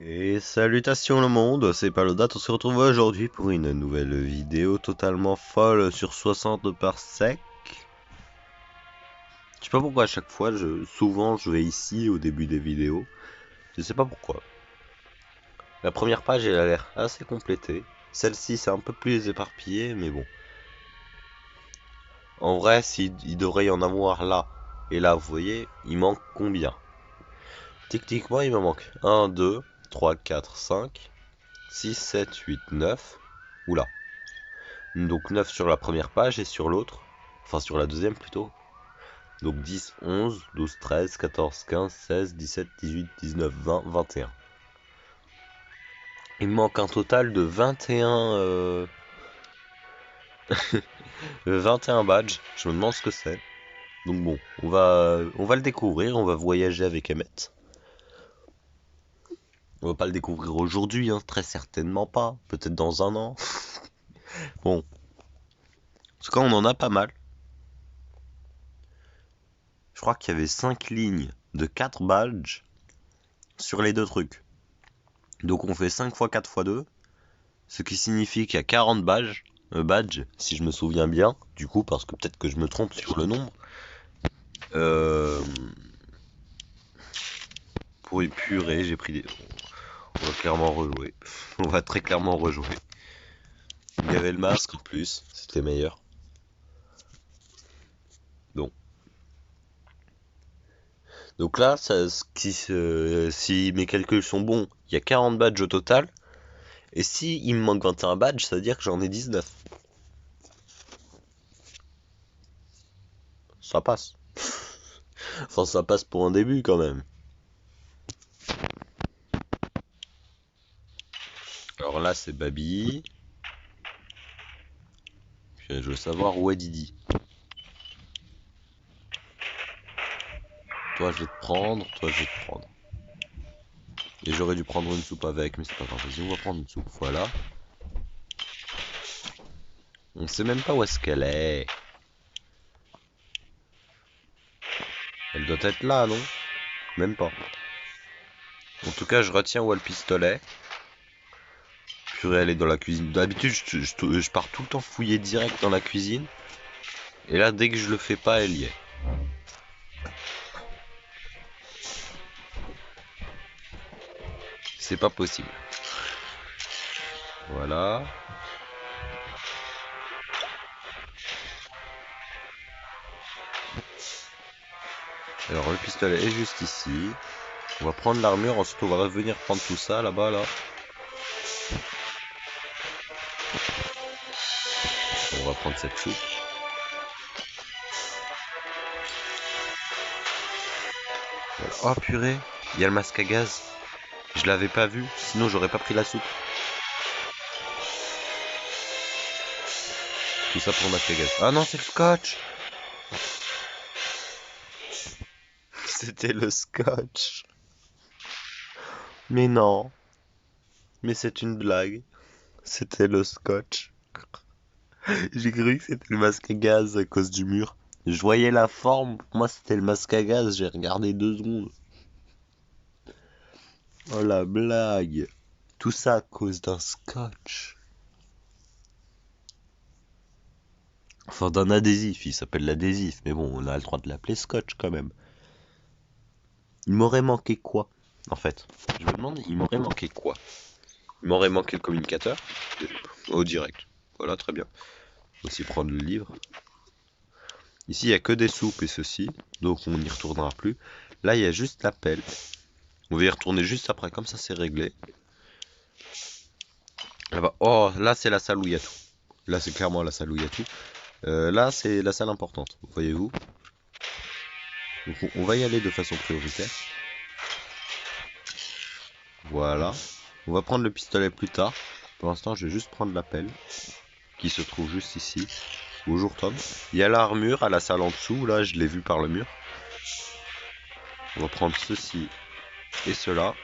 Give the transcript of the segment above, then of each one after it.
Et salutations le monde, c'est Palodate, on se retrouve aujourd'hui pour une nouvelle vidéo totalement folle sur 60 par sec. Je sais pas pourquoi à chaque fois, souvent je vais ici au début des vidéos, je sais pas pourquoi. La première page elle a l'air assez complétée, celle-ci c'est un peu plus éparpillé mais bon. En vrai, il devrait y en avoir là et là, vous voyez, il manque combien? Techniquement il me manque 1, 2, 3, 4, 5, 6, 7, 8, 9. Oula. Donc 9 sur la première page et sur l'autre, enfin sur la deuxième plutôt. Donc 10, 11, 12, 13, 14, 15, 16, 17, 18, 19, 20, 21. Il me manque un total de 21, 21 badges. Je me demande ce que c'est. Donc bon, on va le découvrir, on va voyager avec Emmett. On va pas le découvrir aujourd'hui, hein, très certainement pas. Peut-être dans un an. Bon, en tout cas on en a pas mal. Je crois qu'il y avait 5 lignes de 4 badges sur les deux trucs. Donc on fait 5 fois 4 fois 2, ce qui signifie qu'il y a 40 badges, si je me souviens bien, du coup, parce que peut-être que je me trompe sur le nombre. Euh, pour épurer, j'ai pris des... On va clairement rejouer. On va très clairement rejouer. Il y avait le masque en plus, c'était meilleur. Donc, donc là, si mes calculs sont bons, il y a 40 badges au total. Et si il me manque 21 badges, ça veut dire que j'en ai 19. Ça passe. Enfin, ça passe pour un début quand même. Alors là, c'est Baby. Je veux savoir où est Didi. Toi, je vais te prendre. Toi, je vais te prendre. Et j'aurais dû prendre une soupe avec, mais c'est pas grave. Vas-y, on va prendre une soupe. Voilà. On sait même pas où est-ce qu'elle est. Elle doit être là, non? Même pas. En tout cas, je retiens où est le pistolet. Purée, elle est dans la cuisine. D'habitude, je pars tout le temps fouiller direct dans la cuisine. Et là, dès que je le fais pas, elle y est. C'est pas possible. Voilà. Alors, le pistolet est juste ici. On va prendre l'armure, ensuite on va revenir prendre tout ça là-bas, là. On va prendre cette soupe. Oh purée, il y a le masque à gaz. Je l'avais pas vu, sinon j'aurais pas pris la soupe. Tout ça pour le masque à gaz. Ah non, c'est le scotch. C'était le scotch. Mais non. Mais c'est une blague. C'était le scotch. J'ai cru que c'était le masque à gaz à cause du mur. Je voyais la forme, pour moi c'était le masque à gaz, j'ai regardé 2 secondes. Oh la blague. Tout ça à cause d'un scotch. Enfin d'un adhésif, il s'appelle l'adhésif, mais bon, on a le droit de l'appeler scotch quand même. Il m'aurait manqué quoi, en fait? Je me demande, il m'aurait manqué quoi? Il m'aurait manqué le communicateur au direct. Voilà, très bien. Aussi prendre le livre. Ici, il n'y a que des soupes et ceci, donc on n'y retournera plus. Là, il y a juste la pelle. On va y retourner juste après, comme ça c'est réglé. Là-bas. Oh, là c'est la salle où il y a tout. Là c'est clairement la salle où il y a tout. Là c'est la salle importante, voyez-vous. Donc on va y aller de façon prioritaire. Voilà. On va prendre le pistolet plus tard. Pour l'instant, je vais juste prendre la pelle, qui se trouve juste ici. Bonjour Tom. Il y a l'armure à la salle en dessous, là je l'ai vu par le mur. On va prendre ceci et cela.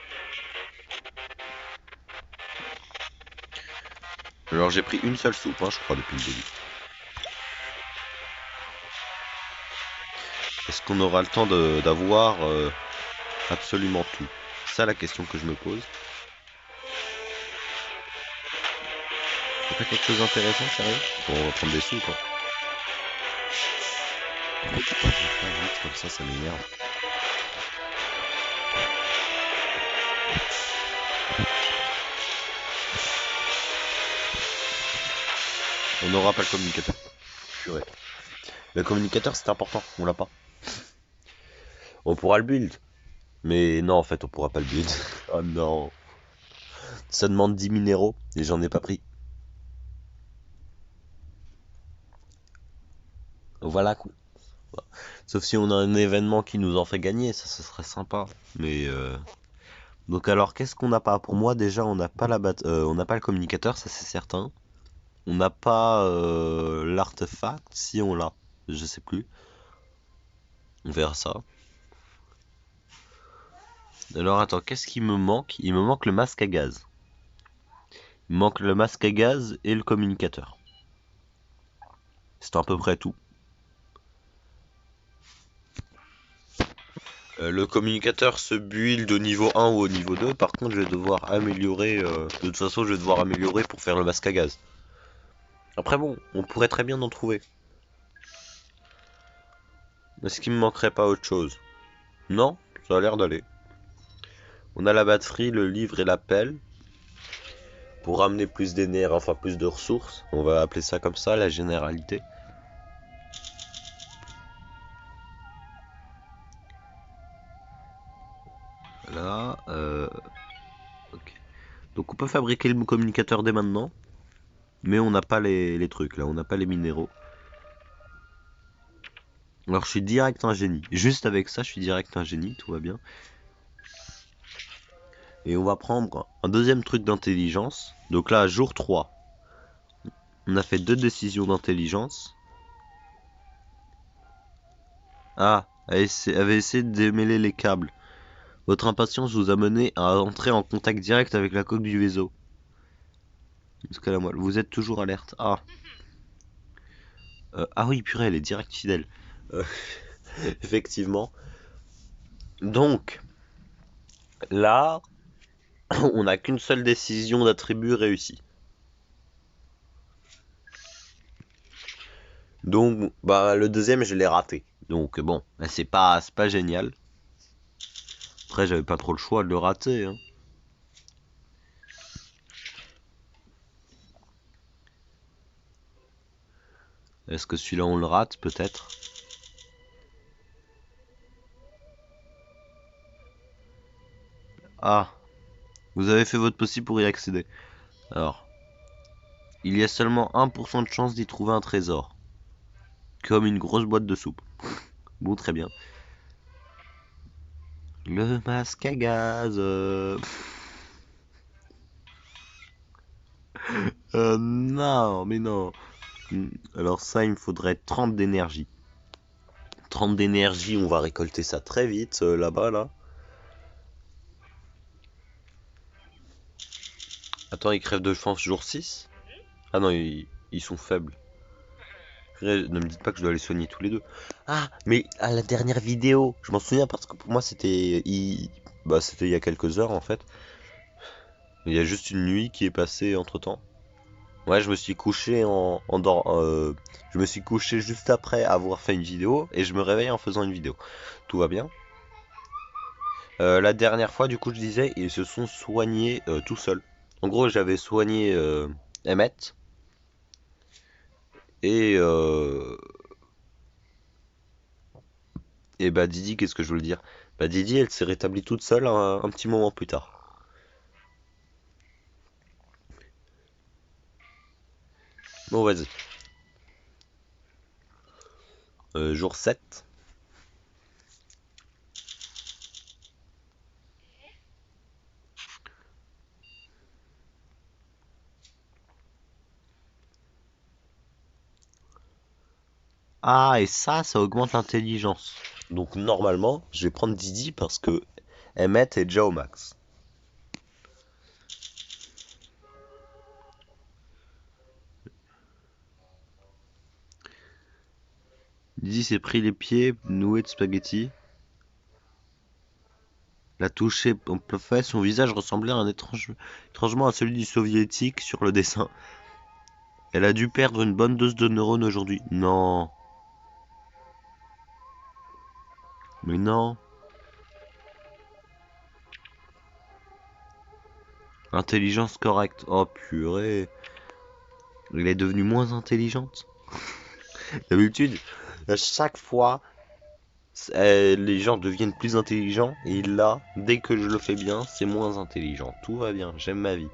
Alors j'ai pris une seule soupe, hein, je crois, depuis le début. Est-ce qu'on aura le temps d'avoir absolument tout? C'est ça la question que je me pose. C'est pas quelque chose d'intéressant, sérieux? Bon, on va prendre des sous, quoi. Pourquoi tu passes pas vite comme ça m'énerve. On n'aura pas le communicateur. Purée. Le communicateur, c'est important, on l'a pas. On pourra le build. Mais non, en fait, on pourra pas le build. Oh non. Ça demande 10 minéraux et j'en ai pas pris. Voilà quoi. Sauf si on a un événement qui nous en fait gagner, ça ce serait sympa. Mais donc alors qu'est-ce qu'on n'a pas? Pour moi déjà on n'a pas on n'a pas le communicateur, ça c'est certain. On n'a pas l'artefact, si on l'a, je sais plus. On verra ça. Alors attends, qu'est-ce qui me manque? Il me manque le masque à gaz. Il me manque le masque à gaz et le communicateur. C'est à peu près tout. Le communicateur se build au niveau 1 ou au niveau 2. Par contre, je vais devoir améliorer. De toute façon, je vais devoir améliorer pour faire le masque à gaz. Après, bon, on pourrait très bien en trouver. Est-ce qu'il me manquerait pas autre chose? Non, ça a l'air d'aller. On a la batterie, le livre et la pelle. Pour ramener plus d'énergie, enfin plus de ressources. On va appeler ça comme ça, la généralité. Là, ok. Donc on peut fabriquer le communicateur dès maintenant. Mais on n'a pas les trucs, là. On n'a pas les minéraux. Alors je suis direct un génie. Juste avec ça, je suis direct un génie, tout va bien. Et on va prendre un deuxième truc d'intelligence. Donc là, jour 3, on a fait 2 décisions d'intelligence. Ah, avait essayé de démêler les câbles. Votre impatience vous a mené à entrer en contact direct avec la coque du vaisseau. Jusqu'à la moelle. Vous êtes toujours alerte. Ah. Ah oui, purée, elle est direct fidèle. Euh, effectivement. Donc, là, on n'a qu'une seule décision d'attribut réussie. Donc, bah, le deuxième, je l'ai raté. Donc, bon, bah, c'est pas génial. Après, j'avais pas trop le choix de le rater. Hein. Est-ce que celui-là, on le rate, peut-être? Ah, vous avez fait votre possible pour y accéder. Alors, il y a seulement 1% de chance d'y trouver un trésor. Comme une grosse boîte de soupe. Bon, très bien. Le masque à gaz. Non, mais non. Alors ça, il me faudrait 30 d'énergie. 30 d'énergie, on va récolter ça très vite, là-bas, là. Attends, ils crèvent de faim jour 6. Ah non, ils sont faibles. Ne me dites pas que je dois les soigner tous les deux. Ah, mais à la dernière vidéo, je m'en souviens parce que pour moi c'était bah, c'était il y a quelques heures en fait. Il y a juste une nuit qui est passée entre temps. Ouais, je me suis couché je me suis couché juste après avoir fait une vidéo et je me réveille en faisant une vidéo. Tout va bien. La dernière fois, du coup, je disais, ils se sont soignés tout seuls. En gros, j'avais soigné Emmett et bah Didi, qu'est-ce que je voulais dire? Bah Didi, elle s'est rétablie toute seule un petit moment plus tard. Bon, vas-y. Jour 7. Ah, et ça augmente l'intelligence. Donc normalement, je vais prendre Didi parce que Emmett est déjà au max. Didi s'est pris les pieds noués de spaghettis. La touche fait, son visage ressemblait étrangement à celui du soviétique sur le dessin. Elle a dû perdre une bonne dose de neurones aujourd'hui. Non. Mais non. Intelligence correcte. Oh purée. Elle est devenue moins intelligente. D'habitude, à chaque fois, les gens deviennent plus intelligents. Et là, dès que je le fais bien, c'est moins intelligent. Tout va bien, j'aime ma vie.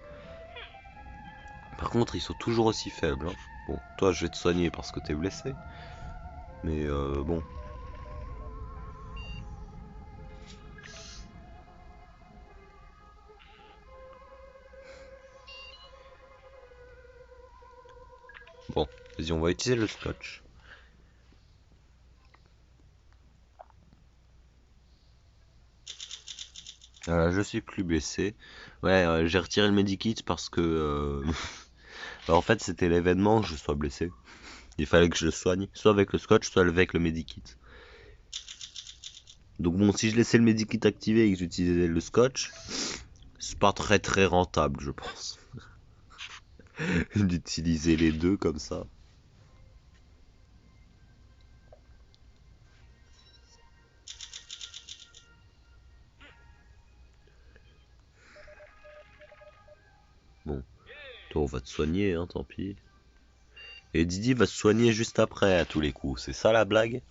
Par contre, ils sont toujours aussi faibles, hein. Bon, toi, je vais te soigner parce que t'es blessé. Mais bon. Bon, vas-y, on va utiliser le scotch. Voilà, je suis plus blessé. Ouais, j'ai retiré le medikit parce que... bah, en fait, c'était l'événement que je sois blessé. Il fallait que je le soigne, soit avec le scotch, soit avec le medikit. Donc bon, si je laissais le medikit activé et que j'utilisais le scotch, c'est pas très très rentable, je pense. D'utiliser les deux comme ça. Bon, toi on va te soigner, hein, tant pis. Et Didi va se soigner juste après, à tous les coups. C'est ça la blague?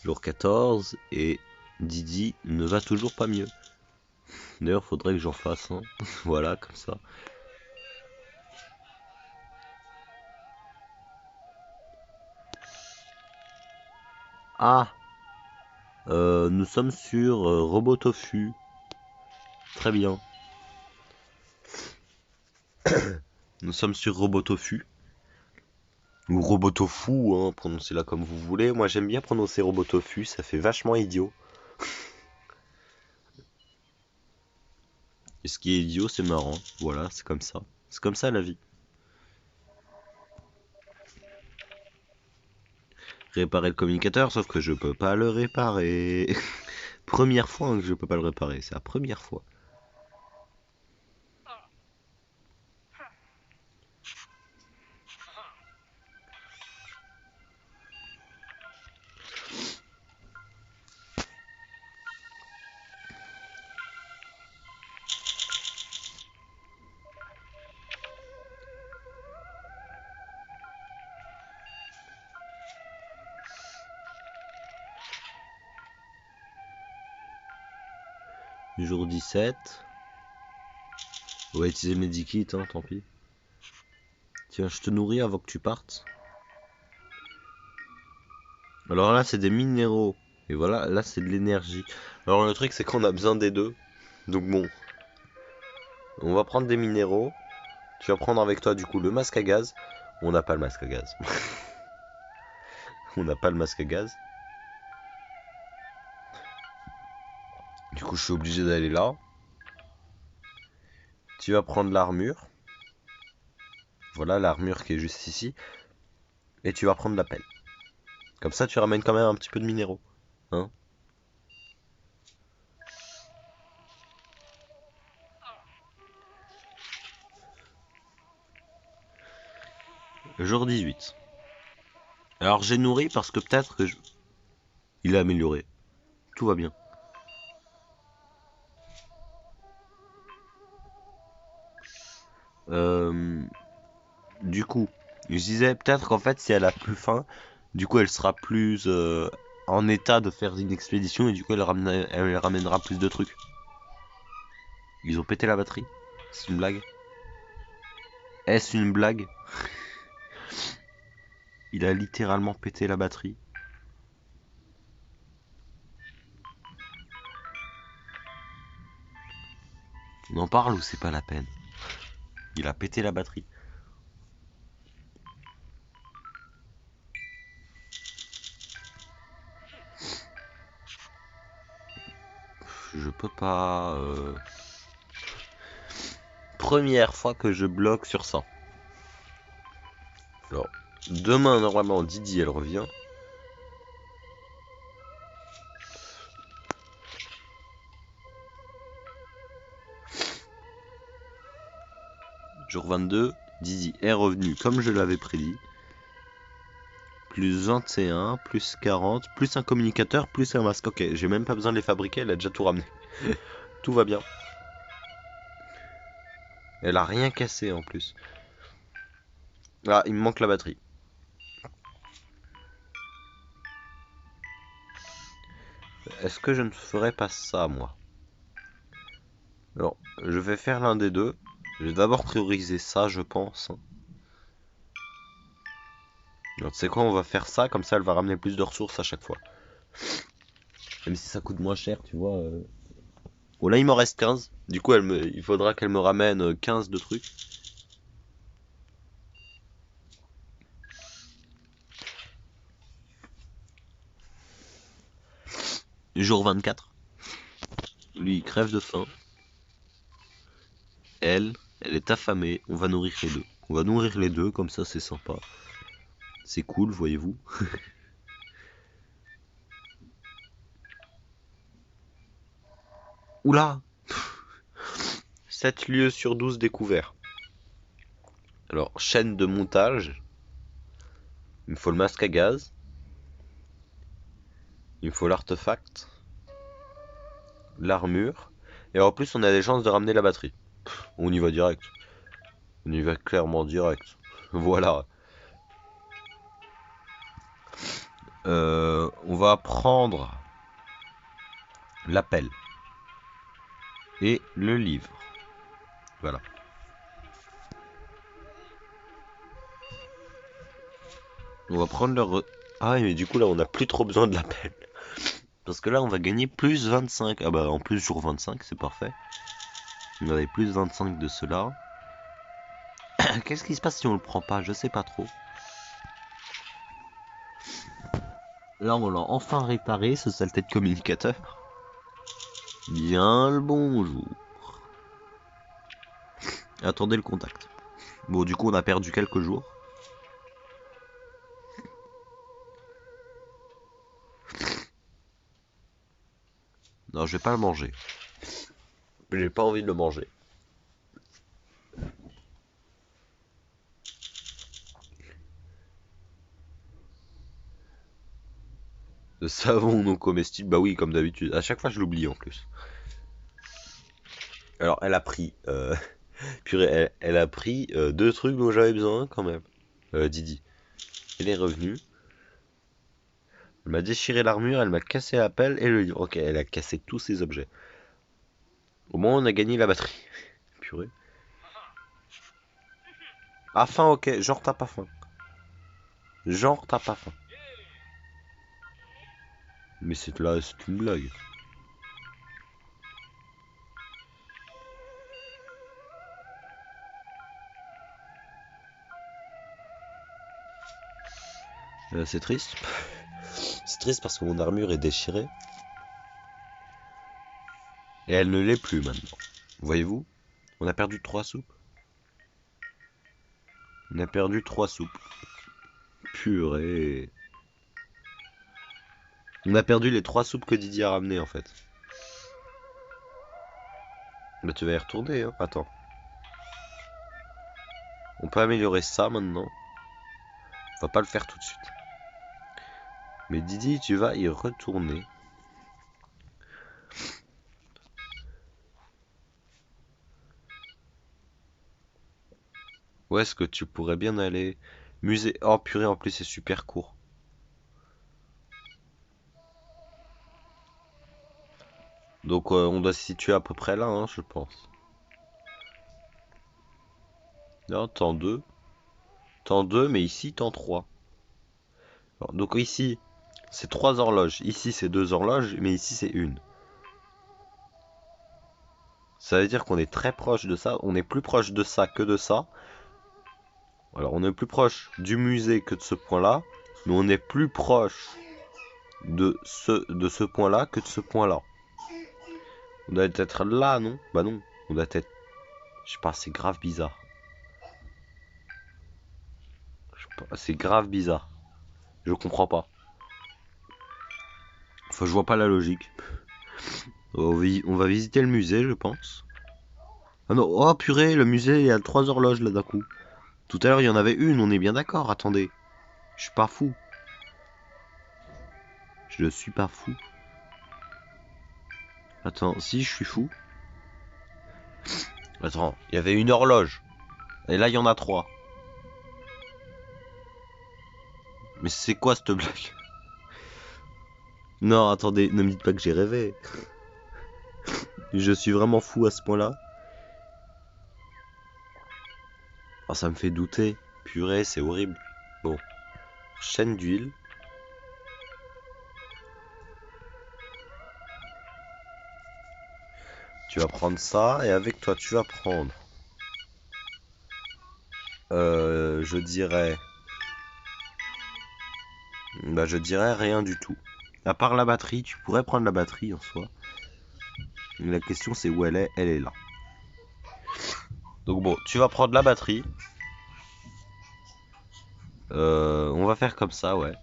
Jour 14, et Didi ne va toujours pas mieux. D'ailleurs, faudrait que j'en fasse un. Voilà, comme ça. Ah, nous sommes sur Robotofu. Très bien. Nous sommes sur Robotofu. Ou Robotofu, hein, prononcez-la comme vous voulez. Moi j'aime bien prononcer Robotofu, ça fait vachement idiot. Et ce qui est idiot, c'est marrant. Voilà, c'est comme ça. C'est comme ça la vie. Réparer le communicateur, sauf que je peux pas le réparer. Première fois hein, que je peux pas le réparer, c'est la première fois. Jour 17. On va utiliser le medikit, hein, tant pis. Tiens, je te nourris avant que tu partes. Alors là, c'est des minéraux. Et voilà, là, c'est de l'énergie. Alors le truc, c'est qu'on a besoin des deux. Donc bon, on va prendre des minéraux. Tu vas prendre avec toi, du coup, le masque à gaz. On n'a pas le masque à gaz. On n'a pas le masque à gaz. Du coup, je suis obligé d'aller là. Tu vas prendre l'armure. Voilà, l'armure qui est juste ici. Et tu vas prendre la pelle. Comme ça, tu ramènes quand même un petit peu de minéraux. Hein? Jour 18. Alors, j'ai nourri parce que peut-être que il a amélioré. Tout va bien. Euh, du coup, je disais peut-être qu'en fait, si elle a plus faim, du coup, elle sera plus en état de faire une expédition et du coup, elle ramènera plus de trucs. Ils ont pété la batterie. C'est une blague. Est-ce une blague? Il a littéralement pété la batterie. On en parle ou c'est pas la peine? Il a pété la batterie. Je peux pas... première fois que je bloque sur ça. Alors, demain, normalement, Didi, elle revient. Jour 22, Didi est revenu comme je l'avais prédit. Plus 21, plus 40, plus un communicateur, plus un masque. Ok, j'ai même pas besoin de les fabriquer, elle a déjà tout ramené. Tout va bien. Elle a rien cassé en plus. Ah, il me manque la batterie. Est-ce que je ne ferais pas ça, moi? Alors, je vais faire l'un des deux. Je vais d'abord prioriser ça, je pense. Alors, tu sais quoi, on va faire ça, comme ça elle va ramener plus de ressources à chaque fois. Même si ça coûte moins cher, tu vois. Bon, là, il m'en reste 15. Du coup, il faudra qu'elle me ramène 15 de trucs. Jour 24. Lui, il crève de faim. Elle est affamée. On va nourrir les deux. On va nourrir les deux, comme ça, c'est sympa. C'est cool, voyez-vous. Oula 7 lieux sur 12 découverts. Alors, chaîne de montage. Il me faut le masque à gaz. Il me faut l'artefact. L'armure. Et en plus, on a des chances de ramener la batterie. On y va direct. On y va clairement direct. Voilà. On va prendre l'appel. Et le livre. Voilà. On va prendre le... Ah mais du coup là on a plus trop besoin de l'appel. Parce que là on va gagner plus 25. Ah bah en plus jour 25 c'est parfait. On avait plus 25 de cela. Qu'est-ce qui se passe si on le prend pas? Je sais pas trop. Là on l'a enfin réparé ce saleté de communicateur. Bien le bonjour. Attendez le contact. Bon du coup on a perdu quelques jours. Non je vais pas le manger. J'ai pas envie de le manger. Le savon non comestible, bah oui comme d'habitude. À chaque fois je l'oublie en plus. Alors elle a pris... Purée, elle a pris deux trucs dont j'avais besoin quand même. Didi. Elle est revenue. Elle m'a déchiré l'armure, elle m'a cassé la pelle et le livre. Ok, elle a cassé tous ses objets. Au moins on a gagné la batterie. Purée. Ah faim, ok, genre t'as pas faim. Genre t'as pas faim. Mais c'est là, c'est une blague. C'est triste. C'est triste parce que mon armure est déchirée. Et elle ne l'est plus maintenant. Voyez-vous? On a perdu 3 soupes. On a perdu 3 soupes. Purée. On a perdu les 3 soupes que Didier a ramenées en fait. Bah tu vas y retourner, hein. Attends. On peut améliorer ça maintenant. On va pas le faire tout de suite. Mais Didi, tu vas y retourner. Où est-ce que tu pourrais bien aller? Musée. Oh purée, en plus c'est super court. Donc on doit se situer à peu près là, hein, je pense. Non, temps 2. Temps 2, mais ici, temps 3. Alors, donc ici, c'est 3 horloges. Ici, c'est 2 horloges, mais ici, c'est une. Ça veut dire qu'on est très proche de ça. On est plus proche de ça que de ça. Alors, on est plus proche du musée que de ce point-là. Mais on est plus proche de ce point-là que de ce point-là. On doit être là, non? Bah non. On doit être Je sais pas, c'est grave bizarre. C'est grave bizarre. Je comprends pas. Enfin, je vois pas la logique. On va visiter le musée, je pense. Ah non, oh purée, le musée, il y a 3 horloges là d'un coup. Tout à l'heure, il y en avait une, on est bien d'accord, attendez. Je suis pas fou. Je ne suis pas fou. Attends, si, je suis fou. Attends, il y avait une horloge. Et là, il y en a 3. Mais c'est quoi cette blague? Non, attendez, ne me dites pas que j'ai rêvé. Je suis vraiment fou à ce point-là. Oh, ça me fait douter. Purée, c'est horrible. Bon, chaîne d'huile. Tu vas prendre ça et avec toi, tu vas prendre. Je dirais. Bah, je dirais rien du tout. À part la batterie, tu pourrais prendre la batterie en soi. La question c'est où elle est. Elle est là. Donc bon, tu vas prendre la batterie. On va faire comme ça, ouais.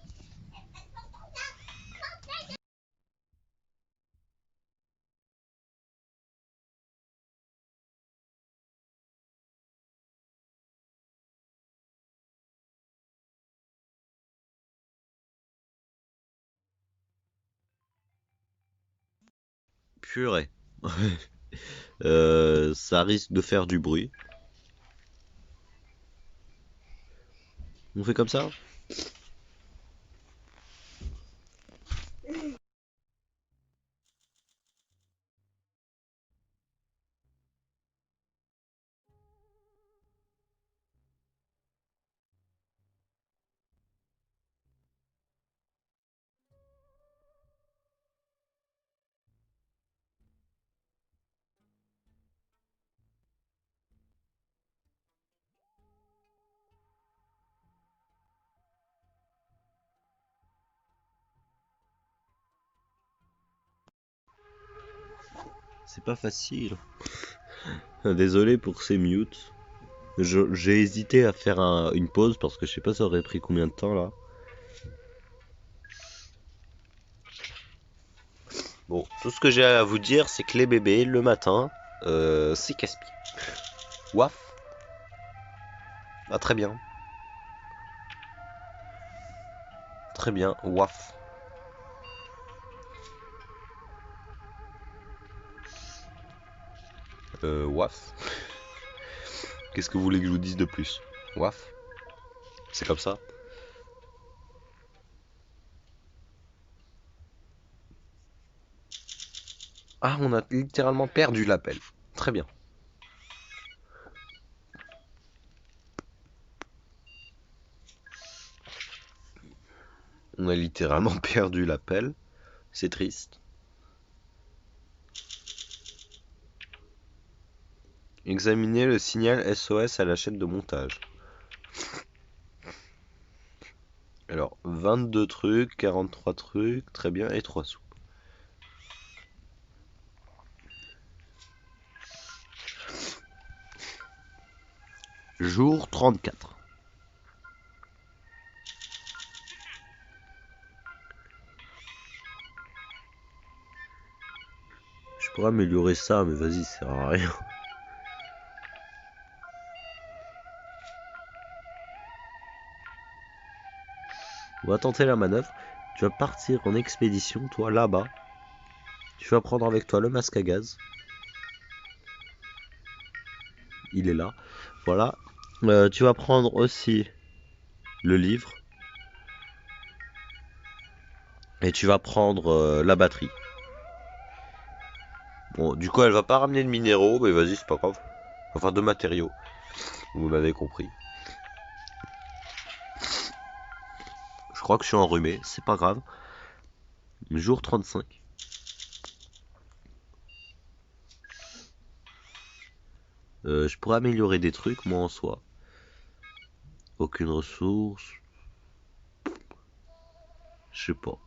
Purée. Ça risque de faire du bruit. On fait comme ça? C'est pas facile. Désolé pour ces mutes. J'ai hésité à faire une pause parce que je sais pas ça aurait pris combien de temps là. Bon, tout ce que j'ai à vous dire, c'est que les bébés, le matin, c'est casse-pied. Waf. Ah, très bien. Très bien, waf. Waf. Qu'est-ce que vous voulez que je vous dise de plus? Waf. C'est comme ça. Ah, on a littéralement perdu l'appel. Très bien. On a littéralement perdu l'appel. C'est triste. Examinez le signal SOS à la chaîne de montage. Alors, 22 trucs, 43 trucs, très bien, et 3 sous. Jour 34. Je pourrais améliorer ça, mais vas-y, ça sert à rien. On va tenter la manœuvre. Tu vas partir en expédition, toi, là-bas. Tu vas prendre avec toi le masque à gaz. Il est là. Voilà. Tu vas prendre aussi le livre. Et tu vas prendre la batterie. Bon, du coup, elle va pas ramener de minéraux, mais vas-y, c'est pas grave. Enfin, de matériaux. Vous m'avez compris. Je crois que je suis enrhumé, c'est pas grave. Jour 35. Je pourrais améliorer des trucs, moi en soi. Aucune ressource. Je sais pas.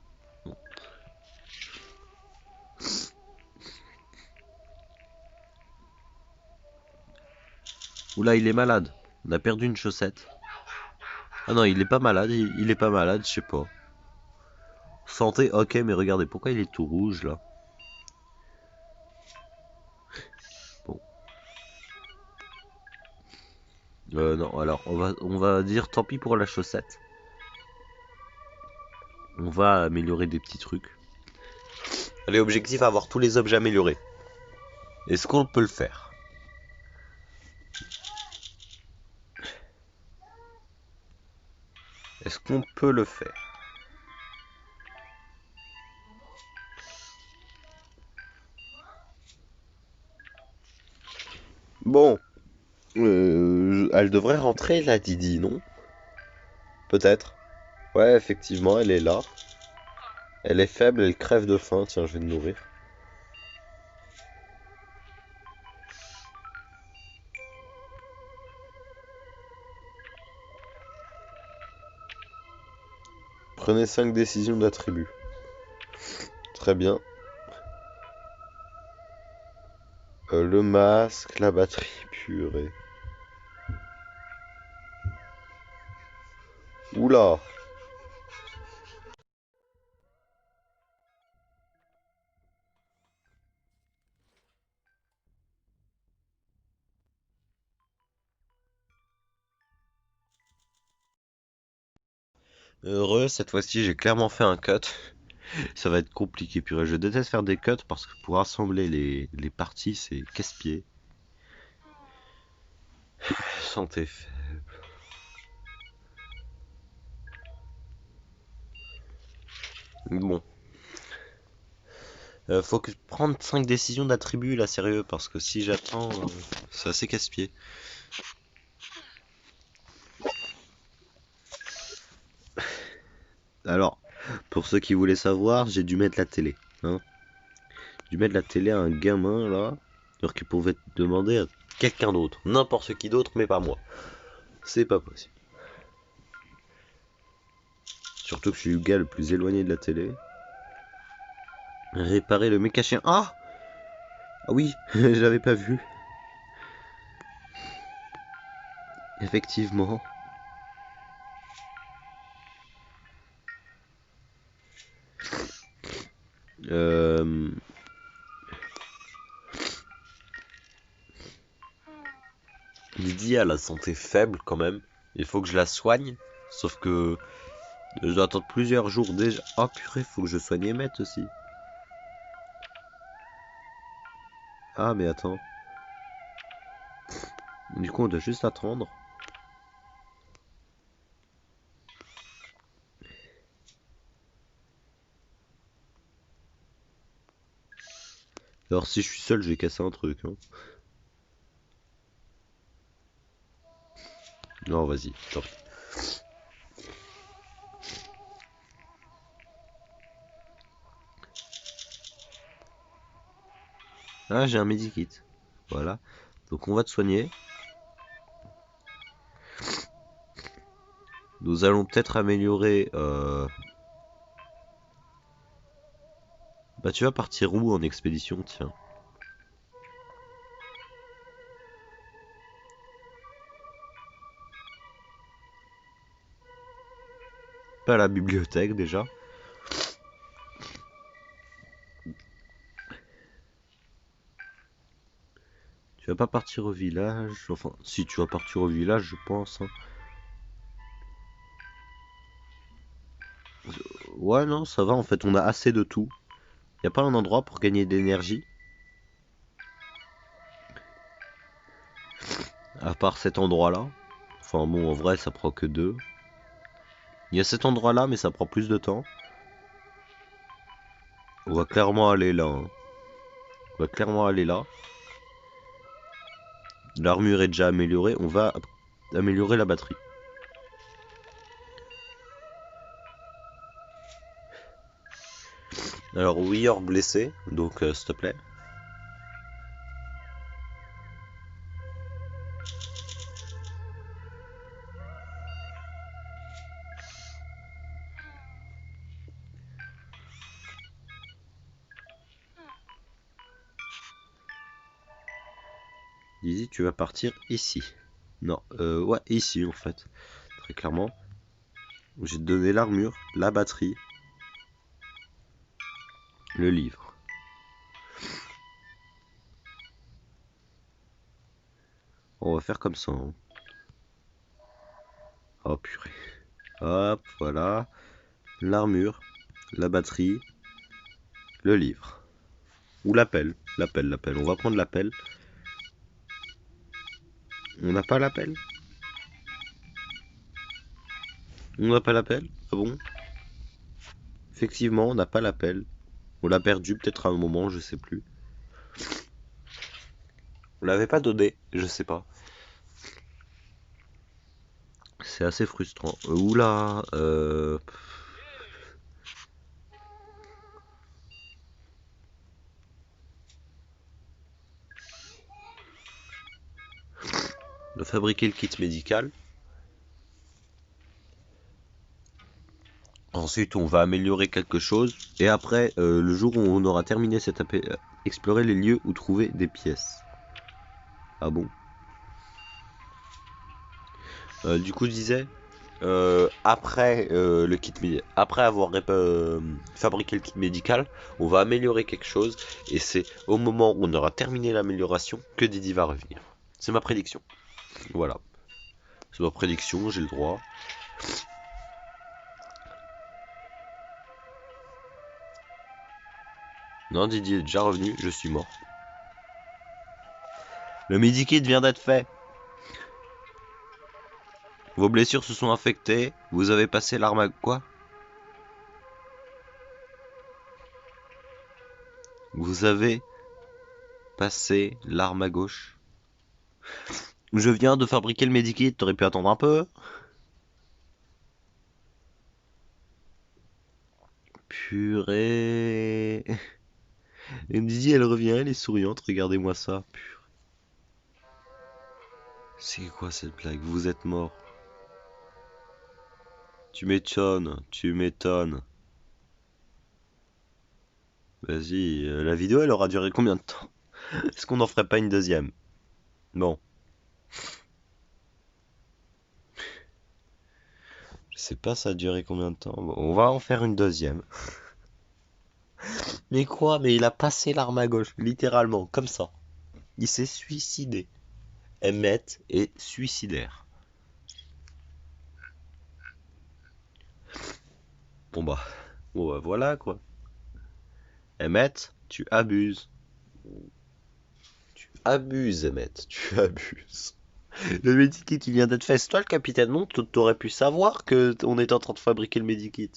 Oula, il est malade. On a perdu une chaussette. Ah non, il est pas malade, il est pas malade, je sais pas. Santé, ok, mais regardez, pourquoi il est tout rouge là? Bon. Non, alors on va dire tant pis pour la chaussette. On va améliorer des petits trucs. Allez, objectif, avoir tous les objets améliorés. Est-ce qu'on peut le faire? Est-ce qu'on peut le faire? Bon, elle devrait rentrer la Didi, non? Peut-être. Ouais, effectivement, elle est là. Elle est faible, elle crève de faim. Tiens, je vais te nourrir. Prenez 5 décisions d'attribut. Très bien. Le masque, la batterie, purée. Oula! Heureux, cette fois-ci j'ai clairement fait un cut. Ça va être compliqué, purée. Je déteste faire des cuts parce que pour assembler les parties, c'est casse-pied. Santé faible. Bon. Faut que je prenne 5 décisions d'attribut là, sérieux, parce que si j'attends, c'est assez casse-pied. Alors, pour ceux qui voulaient savoir, j'ai dû mettre la télé. Hein. J'ai dû mettre la télé à un gamin là, alors qu'il pouvait demander à quelqu'un d'autre. N'importe qui d'autre, mais pas moi. C'est pas possible. Surtout que je suis le gars le plus éloigné de la télé. Réparer le méca chien. Ah! Ah oui, je l'avais pas vu. Effectivement. Euh... Lydie a la santé faible quand même. Il faut que je la soigne. Sauf que je dois attendre plusieurs jours déjà. Oh purée, faut que je soigne Emmett aussi. Ah mais attends. Du coup on doit juste attendre. Alors si je suis seul, je vais casser un truc. Hein. Non, vas-y. Tant pis. Ah, j'ai un medikit. Voilà. Donc on va te soigner. Nous allons peut-être améliorer... Bah tu vas partir où en expédition, tiens? Pas à la bibliothèque déjà. Tu vas pas partir au village. Enfin, si tu vas partir au village, je pense. Hein. Ouais, non, ça va en fait, on a assez de tout. Y a pas un endroit pour gagner d'énergie? À part cet endroit-là. Enfin bon, en vrai, ça prend que 2. Il y a cet endroit-là, mais ça prend plus de temps. On va clairement aller là. Hein. On va clairement aller là. L'armure est déjà améliorée. On va améliorer la batterie. Alors, Weir blessé, donc s'il te plaît. Lizzie, tu vas partir ici. Non, ouais, ici en fait. Très clairement. J'ai donné l'armure, la batterie, le livre. On va faire comme ça. Hein. Oh purée. Hop, voilà. L'armure, la batterie, le livre. Ou l'appel. L'appel. On va prendre l'appel. On n'a pas l'appel? On n'a pas l'appel? Ah bon? Effectivement, on n'a pas l'appel. On l'a perdu peut-être à un moment, je sais plus. On l'avait pas donné, je sais pas. C'est assez frustrant. Oula, de fabriquer le kit médical. Ensuite, on va améliorer quelque chose. Et après, le jour où on aura terminé cette explorer les lieux où trouver des pièces. Ah bon? Du coup, je disais, après le kit après avoir fabriqué le kit médical, on va améliorer quelque chose. Et c'est au moment où on aura terminé l'amélioration que Didi va revenir. C'est ma prédiction. Voilà. C'est ma prédiction, j'ai le droit. Non, Didier est déjà revenu, je suis mort. Le medikit vient d'être fait. Vos blessures se sont infectées. Vous avez passé l'arme à... Quoi? Vous avez passé l'arme à gauche. Je viens de fabriquer le medikit, t'aurais pu attendre un peu. Purée. Et Didier, elle revient, elle est souriante, regardez-moi ça. Purée. C'est quoi cette blague? Vous êtes mort. Tu m'étonnes, tu m'étonnes. Vas-y, la vidéo elle aura duré combien de temps? Est-ce qu'on n'en ferait pas une deuxième? Bon, je sais pas ça a duré combien de temps. Bon, on va en faire une deuxième. Mais quoi? Mais il a passé l'arme à gauche, littéralement, comme ça. Il s'est suicidé. Emmett est suicidaire. Bon bah, bon bah voilà quoi. Emmett, tu abuses. Tu abuses, Emmett, tu abuses. Le medikit, il vient d'être fait. C'est toi le capitaine, non? T'aurais pu savoir que on était en train de fabriquer le medikit.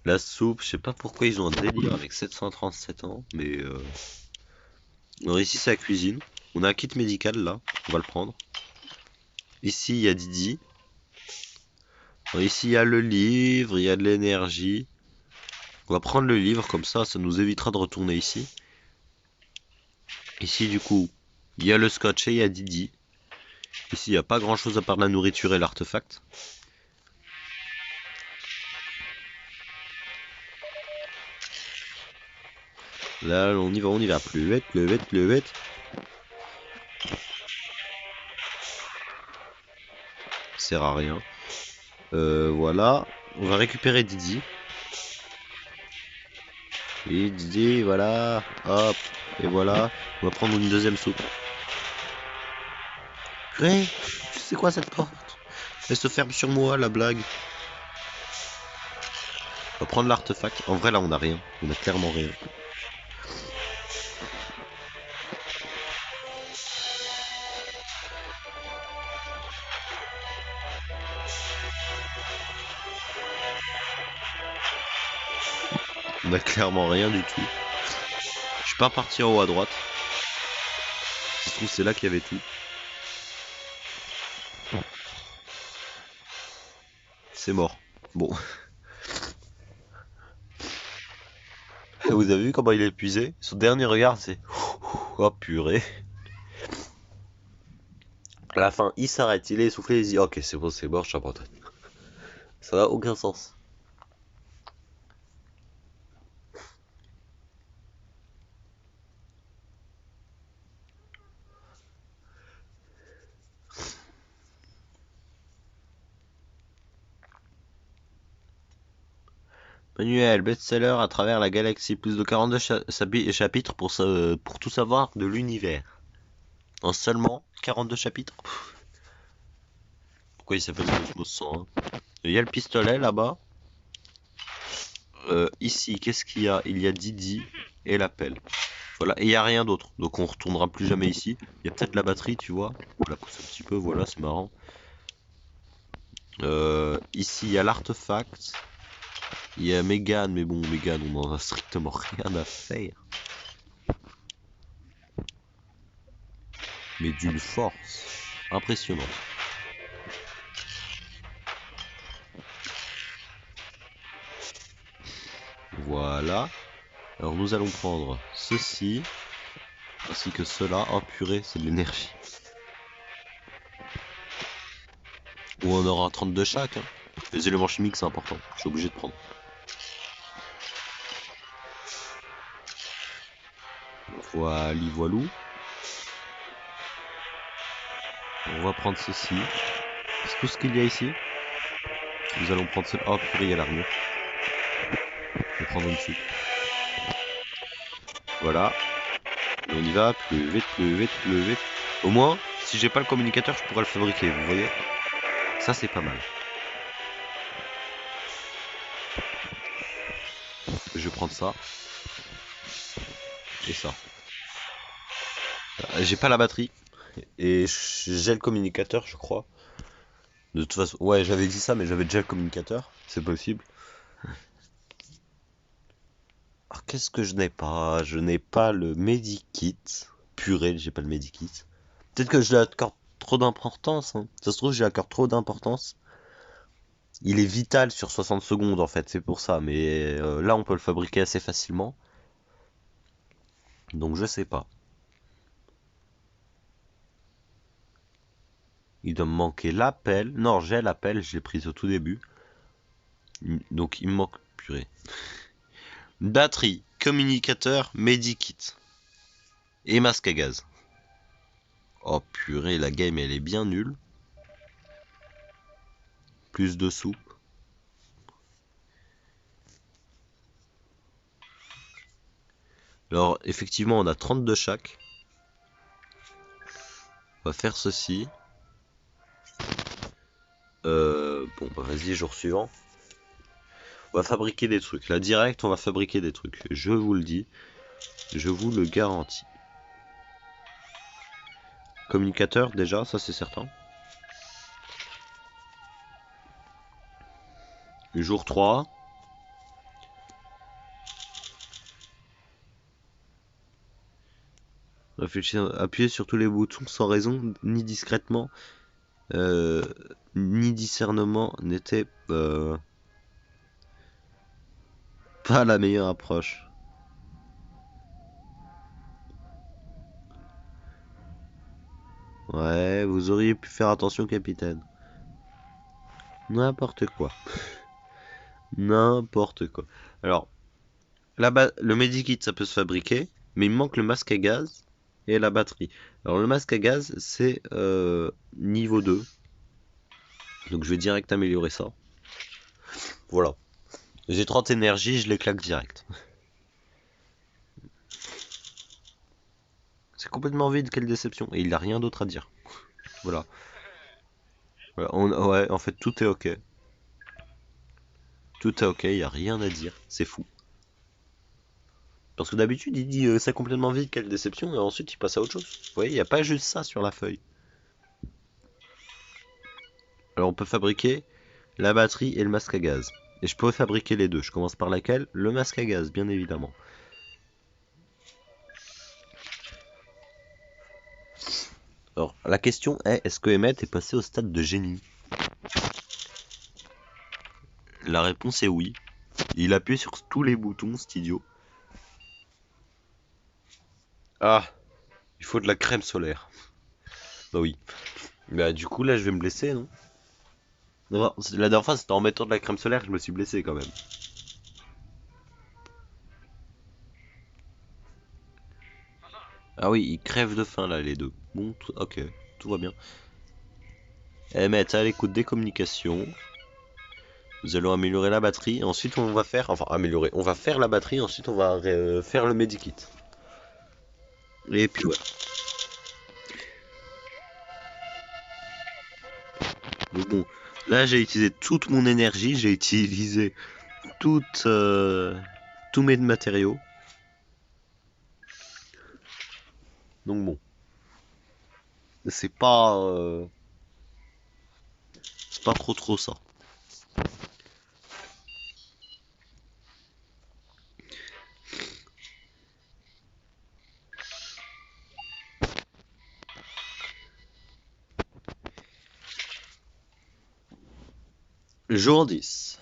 La soupe, je sais pas pourquoi ils ont un délire avec 737 ans, mais alors ici c'est la cuisine. On a un kit médical là, on va le prendre. Ici il y a Didi. Alors, ici il y a le livre, il y a de l'énergie. On va prendre le livre comme ça nous évitera de retourner ici. Ici du coup, il y a le scotch et il y a Didi. Ici il n'y a pas grand chose à part la nourriture et l'artefact. Là on y va. Plus vite, plus vite, plus vite. Ça sert à rien. Voilà. On va récupérer Didi. Et Didi, voilà. Hop. Et voilà. On va prendre une deuxième soupe. Purée, c'est quoi cette porte? Elle se ferme sur moi, la blague. On va prendre l'artefact. En vrai, là, on a rien. On a clairement rien. On a clairement rien du tout. Je suis pas parti en haut à droite. Je trouve c'est là qu'il y avait tout. C'est mort. Bon. Vous avez vu comment il est épuisé? Son dernier regard, c'est... Oh purée. À la fin, il s'arrête, il est essoufflé, il dit ok, c'est bon, c'est mort, j'abandonne. Ça n'a aucun sens. Manuel, best-seller à travers la galaxie, plus de 42 chapitres pour tout savoir de l'univers. En seulement 42 chapitres. Pourquoi il s'appelle Cosmos 101? Il y a le pistolet là-bas. Ici, qu'est-ce qu'il y a? Il y a Didi et la pelle. Voilà, et il n'y a rien d'autre. Donc on retournera plus jamais ici. Il y a peut-être la batterie, tu vois. On la pousse un petit peu, voilà, c'est marrant. Ici, il y a l'artefact. Il y a Megan, mais bon, Megan, on n'en a strictement rien à faire. Mais d'une force impressionnante. Voilà. Alors nous allons prendre ceci, ainsi que cela. Oh purée, c'est de l'énergie. Ou on aura 32 chaque. Hein. Les éléments chimiques, c'est important. Je suis obligé de prendre. Voilà, voilou. On va prendre ceci. C'est tout ce qu'il y a ici. Nous allons prendre cela. Oh purée, il y a l'armure. On va prendre une suite. Voilà. Et on y va. Plus vite, plus vite, plus vite. Au moins, si j'ai pas le communicateur, je pourrais le fabriquer. Vous voyez? Ça, c'est pas mal. Je vais prendre ça. Et ça. J'ai pas la batterie. Et j'ai le communicateur, je crois. De toute façon, ouais, j'avais dit ça, mais j'avais déjà le communicateur. C'est possible. Alors, qu'est-ce que je n'ai pas? Je n'ai pas le medikit. Purée, j'ai pas le medikit. Peut-être que je lui accorde trop d'importance. Hein. Ça se trouve, j'ai accorde trop d'importance. Il est vital sur 60 secondes, en fait, c'est pour ça. Mais là, on peut le fabriquer assez facilement. Donc, je sais pas. Il doit me manquer l'appel. Non, j'ai l'appel, je l'ai prise au tout début. Donc, il me manque... Purée. Batterie, communicateur, medikit. Et masque à gaz. Oh purée, la game elle est bien nulle. Plus de soupe. Alors effectivement on a 32 chaque. On va faire ceci. Bon bah vas-y, jour suivant. On va fabriquer des trucs. Là direct on va fabriquer des trucs. Je vous le dis. Je vous le garantis. Communicateur déjà, ça c'est certain. Jour 3. Réfléchir, appuyer sur tous les boutons sans raison, ni discrètement, ni discernement n'était pas la meilleure approche. Ouais, vous auriez pu faire attention, capitaine. N'importe quoi. N'importe quoi. Alors, là-bas, le medikit, ça peut se fabriquer, mais il me manque le masque à gaz et la batterie. Alors, le masque à gaz, c'est niveau 2. Donc, je vais direct améliorer ça. Voilà. J'ai 30 énergie, je les claque direct. C'est complètement vide, quelle déception. Et il n'a rien d'autre à dire. Voilà. Voilà, ouais, en fait, tout est ok. Tout est ok, il n'y a rien à dire. C'est fou. Parce que d'habitude, il dit c'est complètement vide, quelle déception, et ensuite il passe à autre chose. Vous voyez, il n'y a pas juste ça sur la feuille. Alors on peut fabriquer la batterie et le masque à gaz. Et je peux fabriquer les deux. Je commence par laquelle? Le masque à gaz, bien évidemment. Alors la question est, est-ce que Emmett est passé au stade de génie? La réponse est oui. Il appuie sur tous les boutons, cet idiot. Ah, il faut de la crème solaire. Bah oui. Bah du coup là je vais me blesser, non? Non, la dernière fois, c'était en mettant de la crème solaire que je me suis blessé quand même. Ah oui, ils crèvent de faim là, les deux. Bon, ok, tout va bien. Eh, mettre à l'écoute des communications. Nous allons améliorer la batterie. Ensuite, on va faire. Enfin, améliorer. On va faire la batterie. Ensuite, on va faire le medikit. Et puis voilà. Donc bon, là, j'ai utilisé toute mon énergie. J'ai utilisé tous mes matériaux. Donc bon. C'est pas trop ça. Jour 10.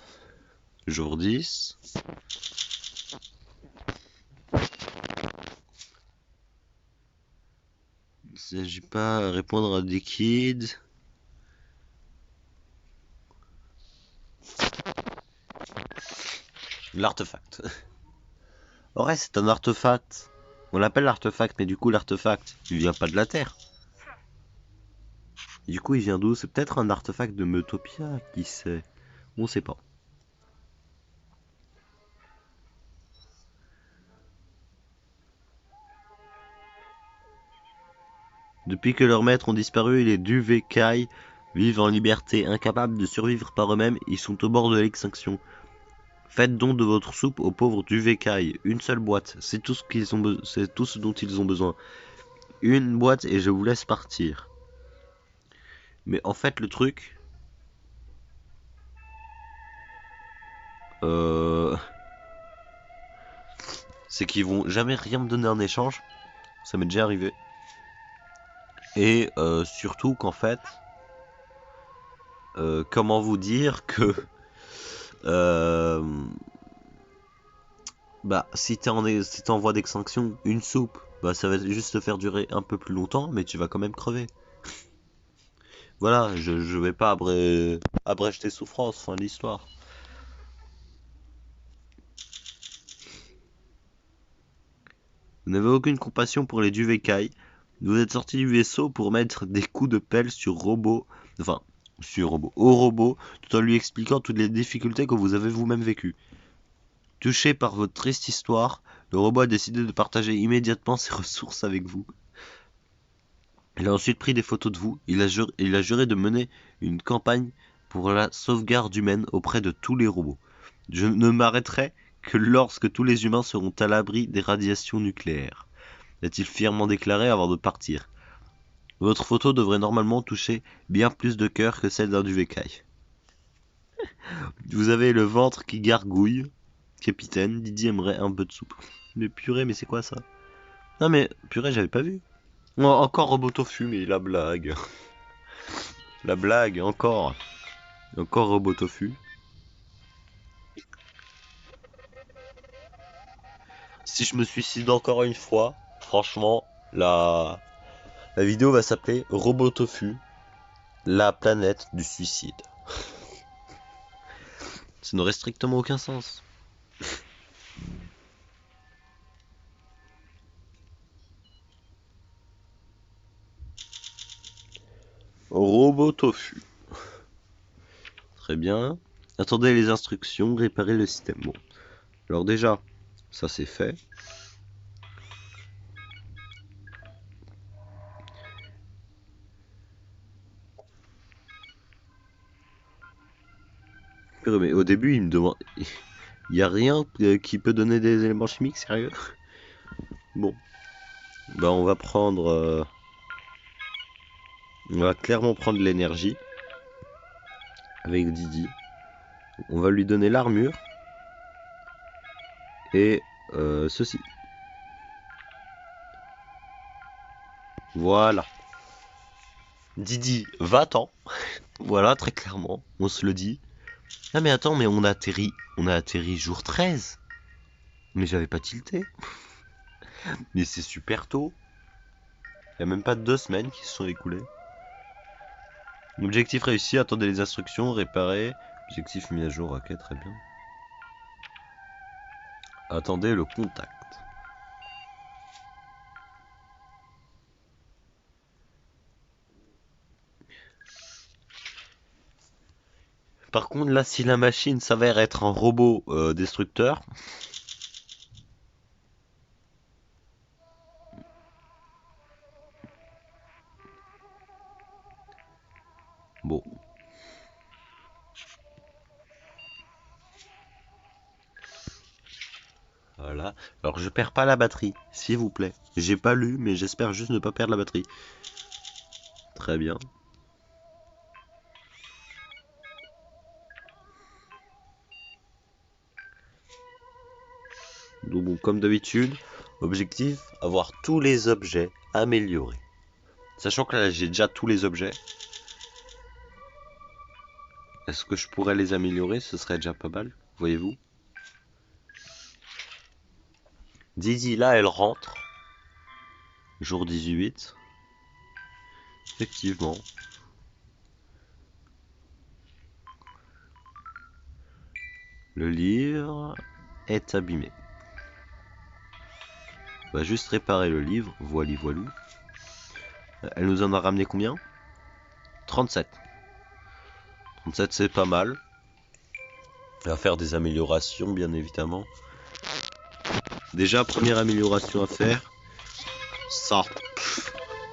Jour 10. Il ne s'agit pas de répondre à des kids. L'artefact. Ouais, c'est un artefact. On l'appelle l'artefact, mais du coup, l'artefact, il vient pas de la Terre. Du coup, il vient d'où? C'est peut-être un artefact de Meutopia, qui sait? On sait pas. Depuis que leurs maîtres ont disparu, les Duvekai vivent en liberté, incapables de survivre par eux-mêmes, ils sont au bord de l'extinction. Faites don de votre soupe aux pauvres Duvekai. Une seule boîte, c'est tout c'est tout ce dont ils ont besoin. Une boîte et je vous laisse partir. Mais en fait, le truc, euh, c'est qu'ils vont jamais rien me donner en échange. Ça m'est déjà arrivé. Et surtout qu'en fait, comment vous dire que euh, bah si t'es en voie d'extinction, une soupe, bah ça va juste te faire durer un peu plus longtemps, mais tu vas quand même crever. Voilà, je vais pas abrège tes souffrances, fin de l'histoire. Vous n'avez aucune compassion pour les Duvekai. Vous êtes sorti du vaisseau pour mettre des coups de pelle au robot, tout en lui expliquant toutes les difficultés que vous avez vous-même vécues. Touché par votre triste histoire, le robot a décidé de partager immédiatement ses ressources avec vous. Il a ensuite pris des photos de vous. Il a juré de mener une campagne pour la sauvegarde humaine auprès de tous les robots. Je ne m'arrêterai que lorsque tous les humains seront à l'abri des radiations nucléaires, a-t-il fièrement déclaré avant de partir. Votre photo devrait normalement toucher bien plus de cœurs que celle d'un Duvekai. Vous avez le ventre qui gargouille. Capitaine, Didier aimerait un peu de soupe. Mais purée, mais c'est quoi ça? Non mais, purée, j'avais pas vu. Oh, encore Robot Tofu, mais la blague. La blague, encore. Encore Robot Tofu. Si je me suicide encore une fois, franchement, la vidéo va s'appeler Robot Tofu, la planète du suicide. Ça n'aurait strictement aucun sens. Robot Tofu. Très bien. Attendez les instructions, réparer le système. Bon. Alors déjà, ça c'est fait. Mais au début, il me demande... Il y a rien qui peut donner des éléments chimiques, sérieux? Bon. Bah on va prendre... On va clairement prendre l'énergie. Avec Didi. On va lui donner l'armure. Et ceci. Voilà. Didi, va-t'en. Voilà, très clairement. On se le dit. Ah mais attends, mais on a atterri jour 13. Mais j'avais pas tilté. Mais c'est super tôt. Il y a même pas 2 semaines qui se sont écoulées. Objectif réussi, attendez les instructions, réparer. Objectif mis à jour, ok, très bien. Attendez le contact. Par contre, là, si la machine s'avère être un robot destructeur, bon. Voilà. Alors, je perds pas la batterie, s'il vous plaît. J'ai pas lu, mais j'espère juste ne pas perdre la batterie. Très bien. Donc bon, comme d'habitude, objectif, avoir tous les objets améliorés. Sachant que là, j'ai déjà tous les objets. Est-ce que je pourrais les améliorer? Ce serait déjà pas mal, voyez-vous. Didi, là, elle rentre. Jour 18. Effectivement. Le livre est abîmé. On va juste réparer le livre. Voili voilou. Elle nous en a ramené combien? 37. 37, c'est pas mal. On va faire des améliorations, bien évidemment. Déjà, première amélioration à faire. Ça.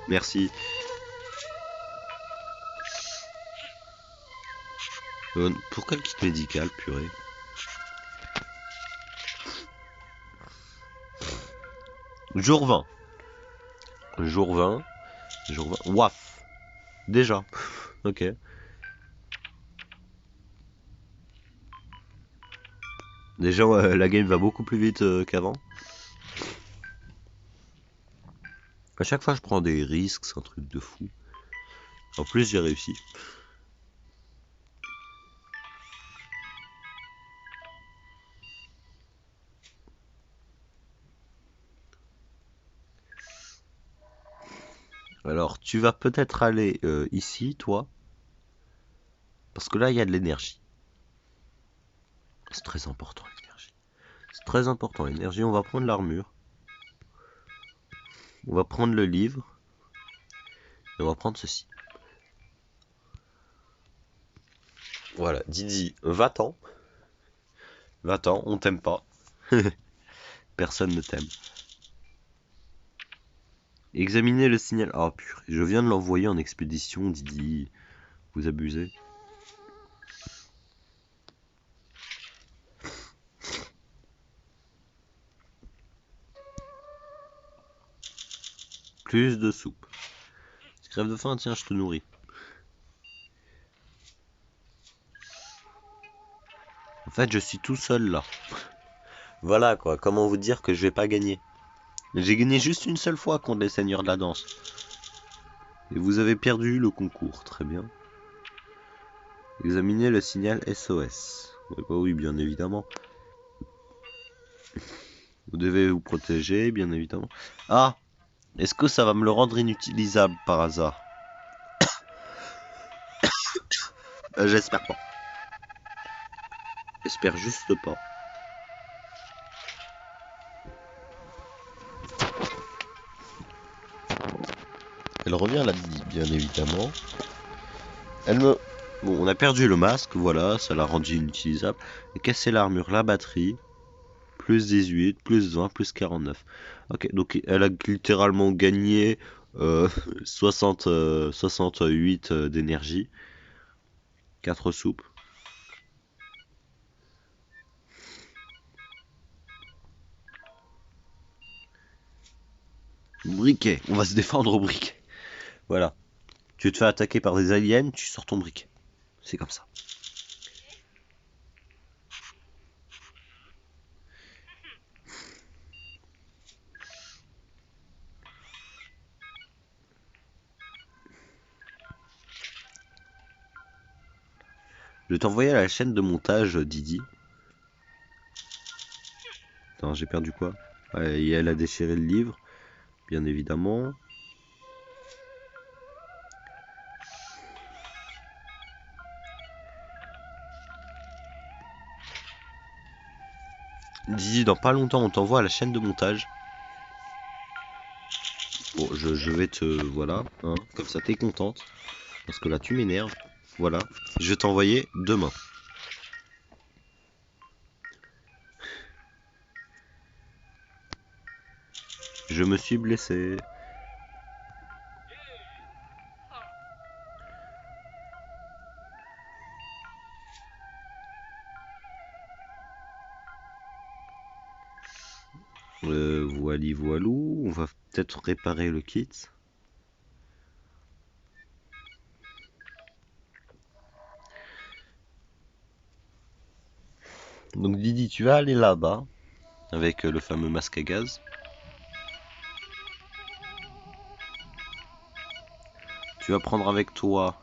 Merci. Pourquoi le kit médical, purée? Jour 20. Jour 20. Jour 20. Waf. Déjà. Ok. Déjà, la game va beaucoup plus vite qu'avant. À chaque fois, je prends des risques, c'est un truc de fou. En plus, j'ai réussi. Alors, tu vas peut-être aller ici, toi. Parce que là, il y a de l'énergie. C'est très important, l'énergie. C'est très important, l'énergie. On va prendre l'armure. On va prendre le livre. Et on va prendre ceci. Voilà, Didi, va-t'en. Va-t'en, on t'aime pas. Personne ne t'aime. Examinez le signal. Ah purée, je viens de l'envoyer en expédition, Didi. Vous abusez. Plus de soupe. Tu crèves de faim, tiens, je te nourris. En fait, je suis tout seul là. Voilà quoi, comment vous dire que je vais pas gagner? J'ai gagné juste une seule fois contre les seigneurs de la danse. Et vous avez perdu le concours, très bien. Examinez le signal SOS. Bah oui, bien évidemment. Vous devez vous protéger, bien évidemment. Ah! Est-ce que ça va me le rendre inutilisable par hasard? J'espère pas. J'espère juste pas. Elle revient là, bien évidemment. Elle me... Bon, on a perdu le masque, voilà, ça l'a rendu inutilisable. Et cassé l'armure, la batterie. Plus 18, plus 20, plus 49. Ok, donc elle a littéralement gagné 68 d'énergie. 4 soupes. Briquet, on va se défendre au briquet. Voilà. Tu te fais attaquer par des aliens, tu sors ton briquet. C'est comme ça. Je vais t'envoyer à la chaîne de montage, Didi. Attends, j'ai perdu quoi? Ouais, et elle a déchiré le livre, bien évidemment. Didi, dans pas longtemps, on t'envoie à la chaîne de montage. Bon, je vais te... Voilà, hein, comme ça t'es contente. Parce que là, tu m'énerves. Voilà, je vais t'envoyer demain. Je me suis blessé. Voili voilou, on va peut-être réparer le kit. Donc Didi, tu vas aller là-bas avec le fameux masque à gaz. Tu vas prendre avec toi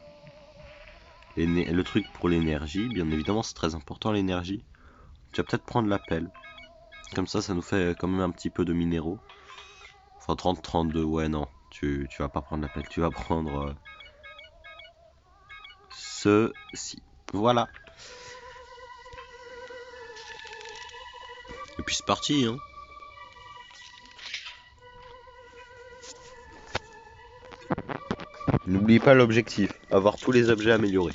le truc pour l'énergie. Bien évidemment, c'est très important l'énergie. Tu vas peut-être prendre la pelle. Comme ça nous fait quand même un petit peu de minéraux. Enfin 30-32, ouais non. Tu vas pas prendre la pelle, tu vas prendre ceci. Voilà. Et puis c'est parti, hein. N'oublie pas l'objectif, avoir tous les objets améliorés.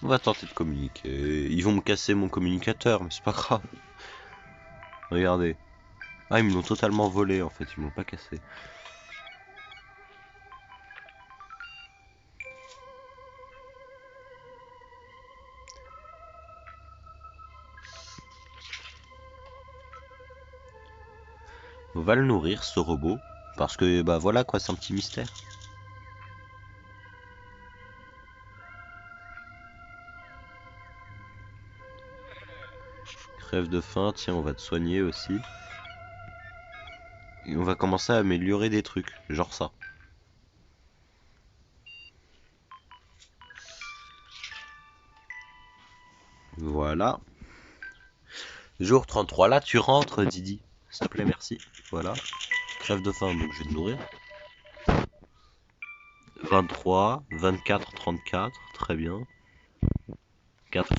On va tenter de communiquer. Ils vont me casser mon communicateur, mais c'est pas grave. Regardez. Ah, ils me l'ont totalement volé en fait, ils me l'ont pas cassé. On va le nourrir, ce robot. Parce que, bah voilà quoi, c'est un petit mystère. Crève de faim, tiens, on va te soigner aussi. Et on va commencer à améliorer des trucs, genre ça. Voilà. Jour 33, là tu rentres Didi. S'il te plaît, merci. Voilà. Crève de faim, donc je vais te nourrir. 23, 24, 34, très bien. 4.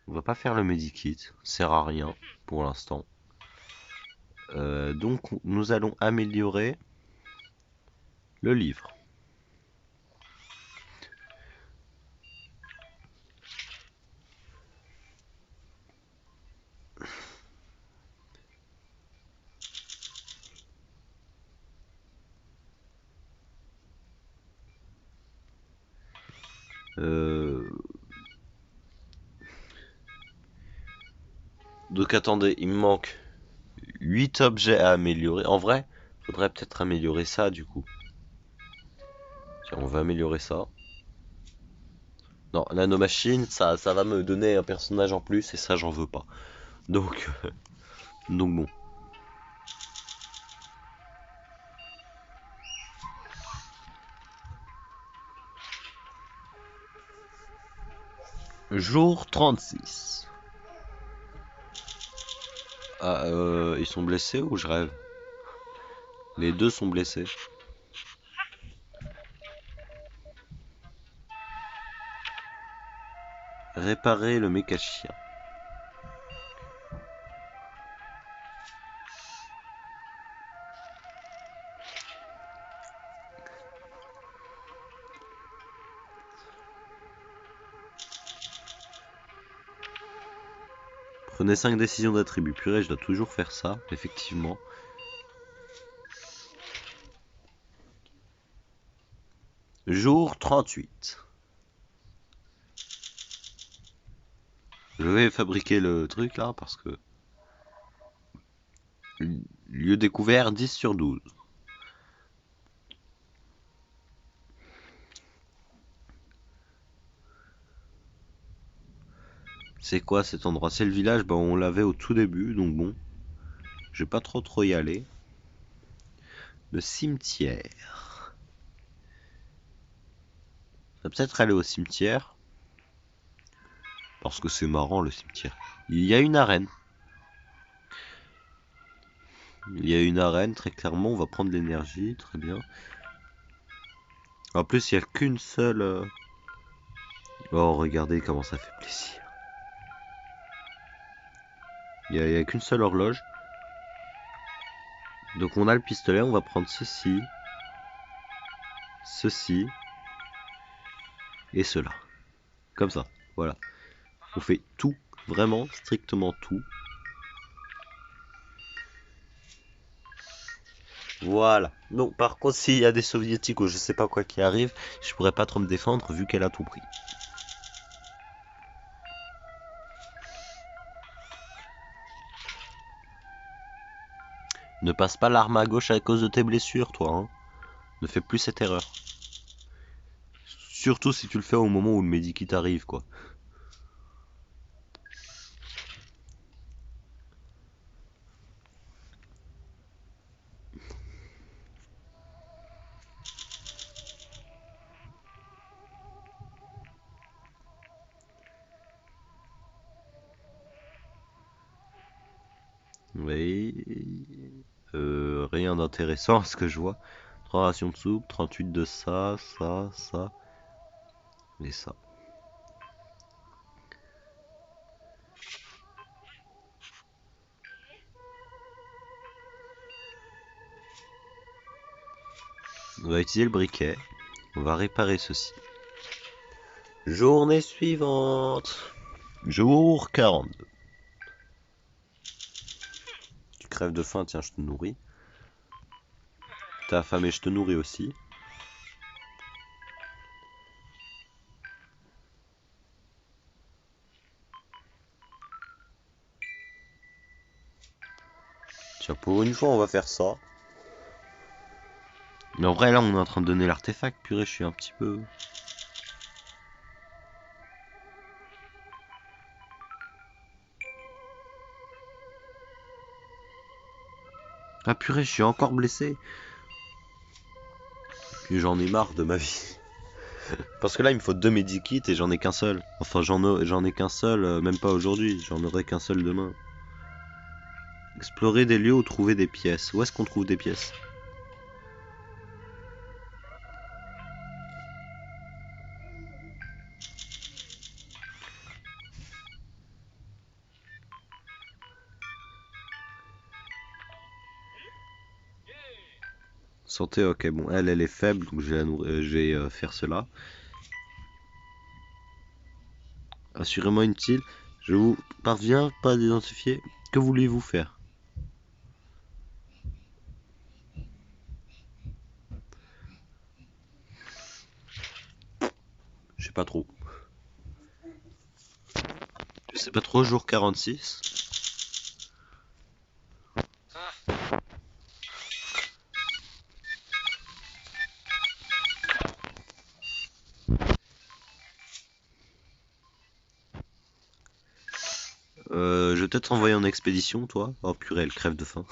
On va pas faire le medikit, ça sert à rien pour l'instant. Donc nous allons améliorer le livre. Donc attendez, il me manque 8 objets à améliorer. En vrai, faudrait peut-être améliorer ça du coup. Tiens, on va améliorer ça. Non, nanomachine, ça va me donner un personnage en plus et ça j'en veux pas. Donc, donc bon. Jour 36. Ah, ils sont blessés ou je rêve? Les deux sont blessés. Réparer le méca chien. Prenez 5 décisions d'attribut. Purée, je dois toujours faire ça, effectivement. Jour 38. Je vais fabriquer le truc là parce que... Lieu découvert 10 sur 12. C'est quoi cet endroit? C'est le village, bah on l'avait au tout début, donc bon. Je vais pas trop y aller. Le cimetière. va peut-être aller au cimetière. Parce que c'est marrant le cimetière. Il y a une arène. Il y a une arène, très clairement. On va prendre l'énergie, très bien. En plus, il n'y a qu'une seule... Oh, regardez comment ça fait plaisir. Il n'y a qu'une seule horloge. Donc on a le pistolet, on va prendre ceci. Ceci. Et cela. Comme ça, voilà. On fait tout, vraiment, strictement tout. Voilà. Donc par contre, s'il y a des soviétiques ou je sais pas quoi qui arrive, je pourrais pas trop me défendre vu qu'elle a tout pris. Ne passe pas l'arme à gauche à cause de tes blessures, toi. Hein. Ne fais plus cette erreur. Surtout si tu le fais au moment où le medikit arrive, quoi. Oui. Rien d'intéressant à ce que je vois. 3 rations de soupe, 38 de ça, ça. Et ça. On va utiliser le briquet. On va réparer ceci. Journée suivante. Jour 42. Tu crèves de faim, tiens, je te nourris. T'as affamé, je te nourris aussi. Tiens, pour une fois, on va faire ça. Mais en vrai, là, on est en train de donner l'artefact. Purée, je suis un petit peu... Ah purée, je suis encore blessé. Puis j'en ai marre de ma vie. Parce que là, il me faut 2 medikits et j'en ai qu'un seul. Enfin, j'en ai qu'un seul, même pas aujourd'hui. J'en aurai qu'un seul demain. Explorer des lieux ou trouver des pièces. Où est-ce qu'on trouve des pièces? Santé, ok, bon, elle est faible, donc je vais faire cela. Assurément inutile. Je vous parviens pas à l'identifier. Que voulez-vous faire? Je sais pas trop. Je sais pas trop, jour 46. Je vais peut-être envoyer en expédition, toi. Oh purée, elle crève de faim.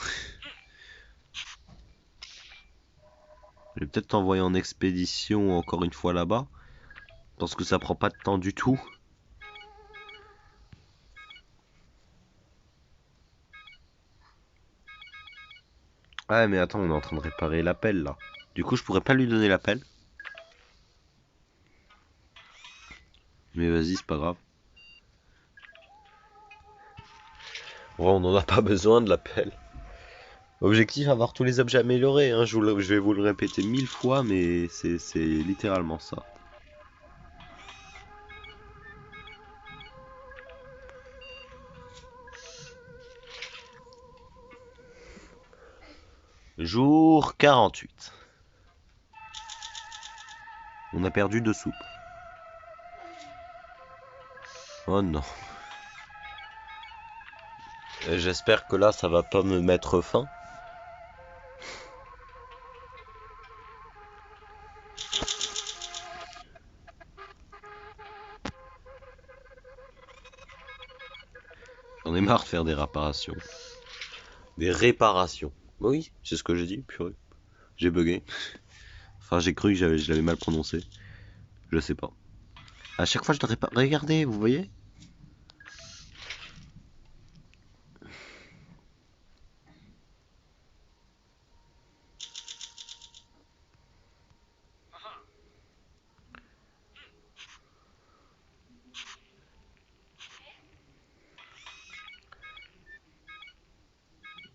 Je vais peut-être t'envoyer en expédition encore une fois là-bas. Parce que ça prend pas de temps du tout. Ah mais attends, on est en train de réparer l'appel là. Du coup, je pourrais pas lui donner l'appel. Mais vas-y, c'est pas grave. Ouais, on en a pas besoin de l'appel. Objectif, avoir tous les objets améliorés. Hein. Je vais vous le répéter 1000 fois, mais c'est littéralement ça. Jour 48. On a perdu 2 soupes. Oh non. J'espère que là, ça va pas me mettre faim. J'en ai marre de faire des réparations. Des réparations. Oui, c'est ce que j'ai dit, purée. J'ai bugué. Enfin, j'ai cru que je l'avais mal prononcé. Je sais pas. À chaque fois, je devrais pas. Regardez, vous voyez?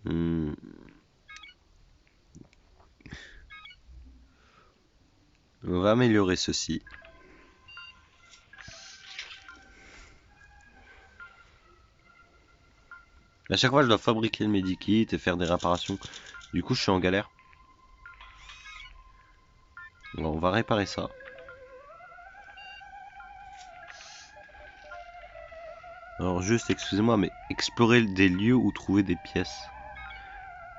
Hmm. On va améliorer ceci. À chaque fois, je dois fabriquer le medikit et faire des réparations. Du coup, je suis en galère. Alors, on va réparer ça. Alors, juste, excusez-moi, mais explorer des lieux où trouver des pièces.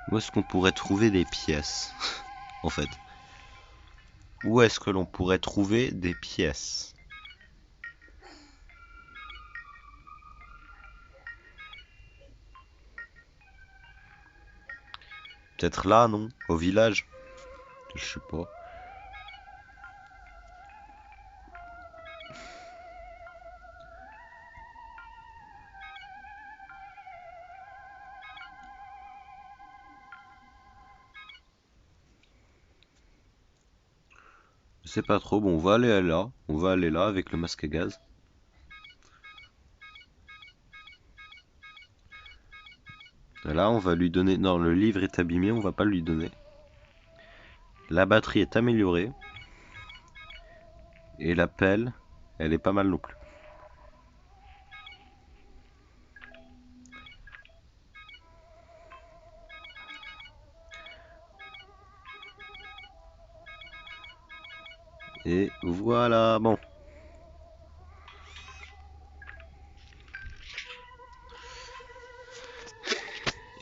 Où est-ce qu'on pourrait trouver des pièces, en fait? Où est-ce que l'on pourrait trouver des pièces? Peut-être là, non? Au village? Je sais pas. Je sais pas trop. Bon, on va aller là. On va aller là avec le masque à gaz. Et là, on va lui donner... Non, le livre est abîmé, on va pas lui donner. La batterie est améliorée. Et la pelle, elle est pas mal non plus. Et voilà, bon.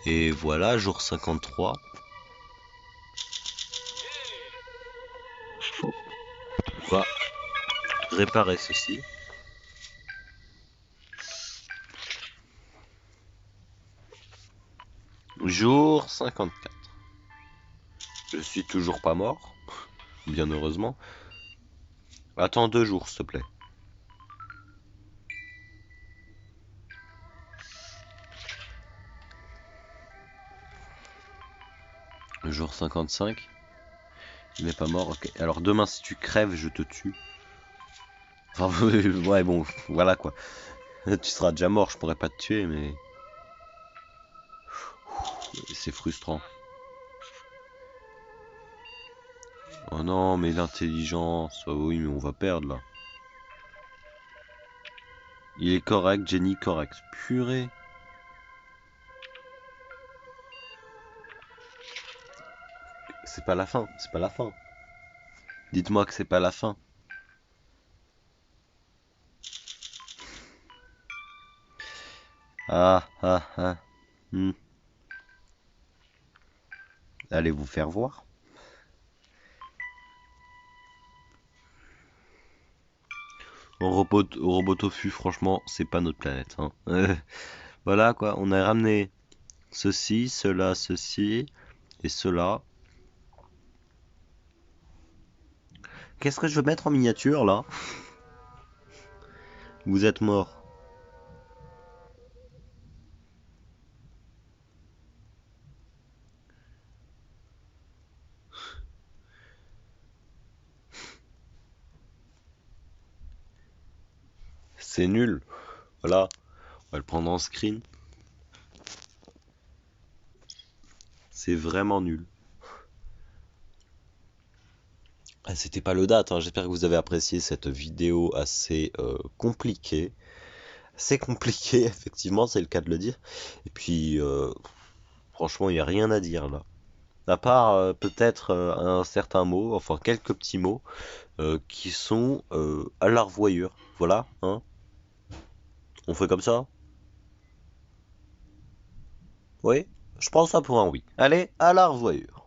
Et voilà, jour 53. On va réparer ceci. Jour 54. Je suis toujours pas mort, bien heureusement. Attends 2 jours, s'il te plaît. Jour 55. Il n'est pas mort, ok. Alors demain, si tu crèves, je te tue. Enfin, ouais, bon, voilà quoi. Tu seras déjà mort, je pourrais pas te tuer, mais... C'est frustrant. Oh non, mais l'intelligence... Oh oui, mais on va perdre, là. Il est correct, Jenny, correct. Purée. C'est pas la fin, c'est pas la fin. Dites-moi que c'est pas la fin. Ah, ah, ah. Hmm. Allez vous faire voir. Robot tofu, franchement, c'est pas notre planète. Hein. Voilà quoi, on a ramené ceci, cela, ceci et cela. Qu'est-ce que je veux mettre en miniature là? Vous êtes mort. C'est nul. Voilà, on va le prendre en screen. C'est vraiment nul. Ah, c'était pas le date, hein. J'espère que vous avez apprécié cette vidéo assez compliquée. C'est compliqué, effectivement, c'est le cas de le dire. Et puis, franchement, il n'y a rien à dire là. À part peut-être un certain mot, enfin quelques petits mots, qui sont à la revoyure. Voilà, hein. On fait comme ça? Oui? Je prends ça pour un oui. Allez, à la revoyure.